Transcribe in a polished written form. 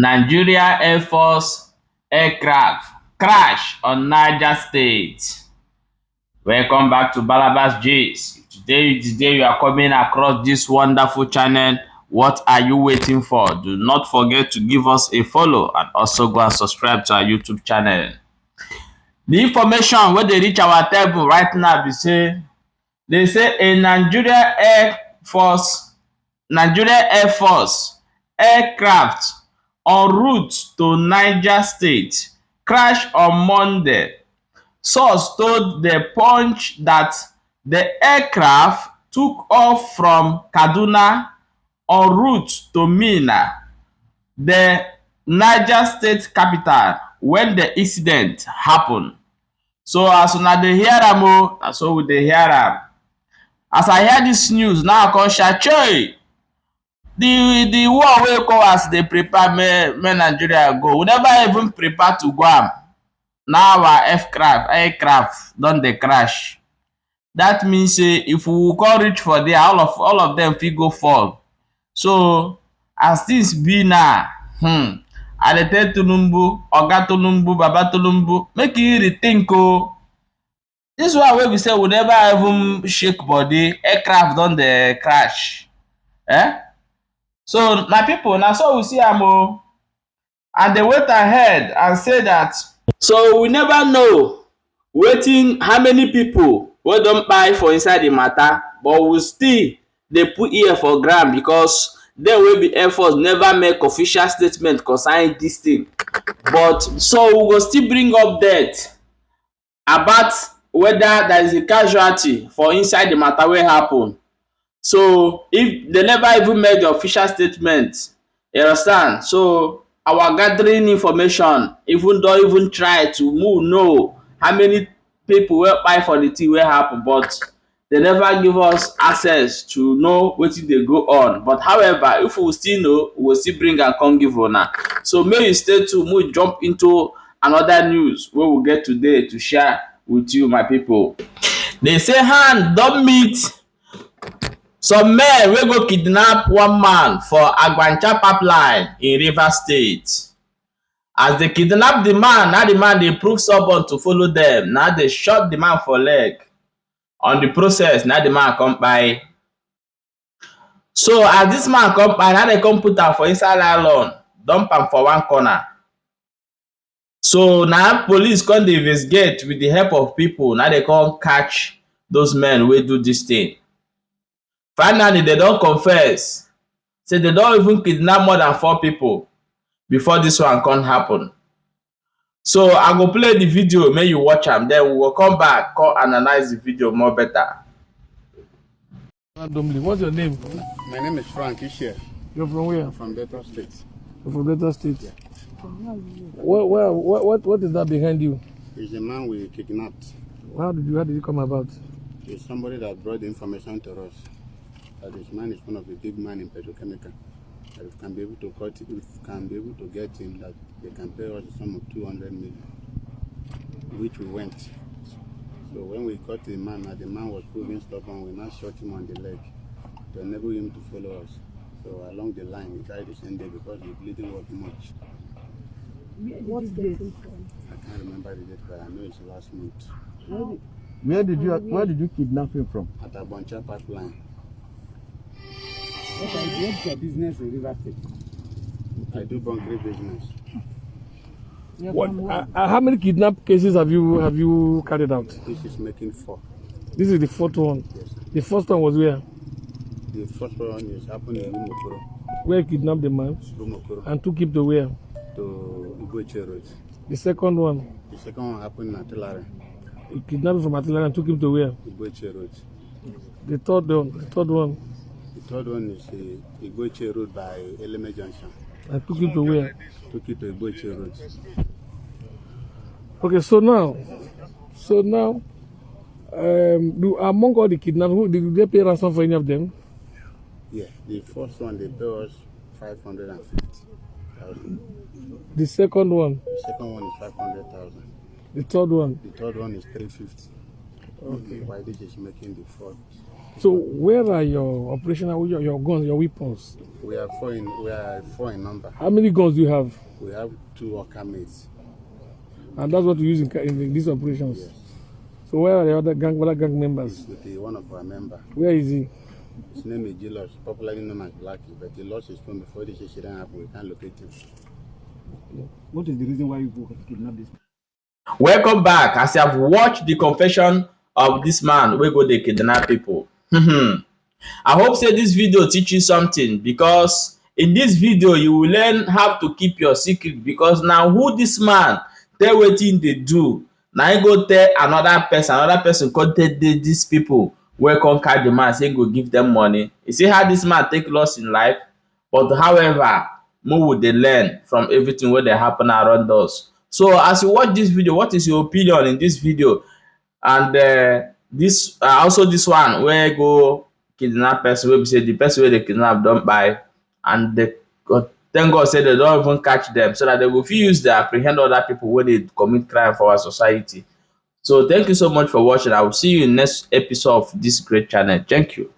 Nigeria Air Force aircraft crash on Niger State. Welcome back to Balabas G's. Today is the day you are coming across this wonderful channel. What are you waiting for? Do not forget to give us a follow and also go and subscribe to our YouTube channel. The information where they reach our table right now be say they say a Nigeria Air Force aircraft en route to Niger State crashed on Monday. Source told the Punch that the aircraft took off from Kaduna en route to Minna, the Niger State capital, when the incident happened. So as una dey hear am o, na so we dey hear am. As I hear dis news, now I come shout chey! The war wey ECOWAS dey prepare make Nigeria go, we never even prepare to go am. Now our aircraft don dey crash. That means say if we come reach for there, all of them fit go fall. So as things be now, I dey tell Tinubu, Oga Tinubu, Baba Tinubu, make you rethink o. This one wey be say we never even shake body, aircraft don dey crash. So my people, na so we see am o. And they went ahead and say that so we never know how many people wey don kpai for inside the matter, but we still dey put ear for ground because dem wey be Air Force never make official statement concerning this thing. But so we go still bring update about whether there is a casualty for inside the matter wey happen. So if they never even made the official statement, you understand? So our gathering information even don't even try to know how many people wey kpai for the thing wey happen, but they never give us access to know wetin dey go on. But however, if we still know, we will still bring and come give una. So make you stay tuned, make we jump into another news wey we get today to share with you, my people. They say hand don meet some men wey go kidnap one man for Agbancha pipeline in Rivers State. As they kidnap the man, now the man dey prove stubborn to follow them. Now they shot the man for leg. On the process, now the man come by. So as this man come by, now they come put am for inside nylon, dump am for one corner. So now police come dey investigate with the help of people. Now they come catch those men wey do this thing. Finally, they don confess say they don even kidnap more than 4 people before this one come happen. So I go play the video, make you watch am, then we will come back, come analyze the video more better. What's your name? My name is Frank Ishe. You're from where? I'm from Delta State. You're from Delta State? Yeah. What is that behind you? It's a man we kidnapped. How did it come about? It's somebody that brought the information to us that this man is one of the big men in petrochemical. That if can be able to cut it, if can be able to get him, that they can pay us a sum of 200 million, which we went. So when we caught the man, the man was proving stubborn. We now shot him on the leg to enable him to follow us. So along the line, we tried to send him because the bleeding was much. What's this? I can't remember the date, but I know it's last month. Where did you kidnap him from? At Agbancha pipeline. What's your business in Rivers State? I do concrete business. How many kidnap cases have you carried out? This is making 4. This is the 4th one. Yes. The first one was where? The first one is happening in Rumokoro. Where you kidnapped the man Rumokoro and took him to where? to Igweche Road. The second one? The second one happened in Atilare. You kidnapped him from Atlanta and took him to where? Igweche Road. The third one? The third one is Igweche Road by Eleme Junction. And took him to where? Took it to Igweche Road. Okay, so now, among all the kidnappers, did they pay ransom for any of them? Yeah, the first one they pay us 550,000. The second one? The second one is 500,000. The third one? The third one is 350. Okay. Why this is making the fourth So where are your operational your guns, your weapons? We are four in number. How many guns do you have? We have 2 worker mates. And that's what we use in these operations. Yes. So where are the other gang members? It's with one of our members. Where is he? His name is Jilos, popularly known as Blackie, but he lost his phone before this incident happened. We can't locate him. What is the reason why you go kidnap this man? Welcome back. As you have watched the confession of this man wey go dey kidnap people. I hope say this video teach you something, because in this video you will learn how to keep your secret, because now who this man tell wetin dey do, na him go tell another person come tell these people wey come catch the man say go give them money. You see how this man take loss in life? But however, we will dey learn from everything wey dey happen around us. So as you watch this video, what is your opinion in this video? And this also this one where go kidnap person, wey be say the person wey dey kidnap don buy, and they thank God say they don't even catch them, so that they will fit use to apprehend other people wey dey commit crime for our society. So thank you so much for watching. I will see you in next episode of this great channel. Thank you.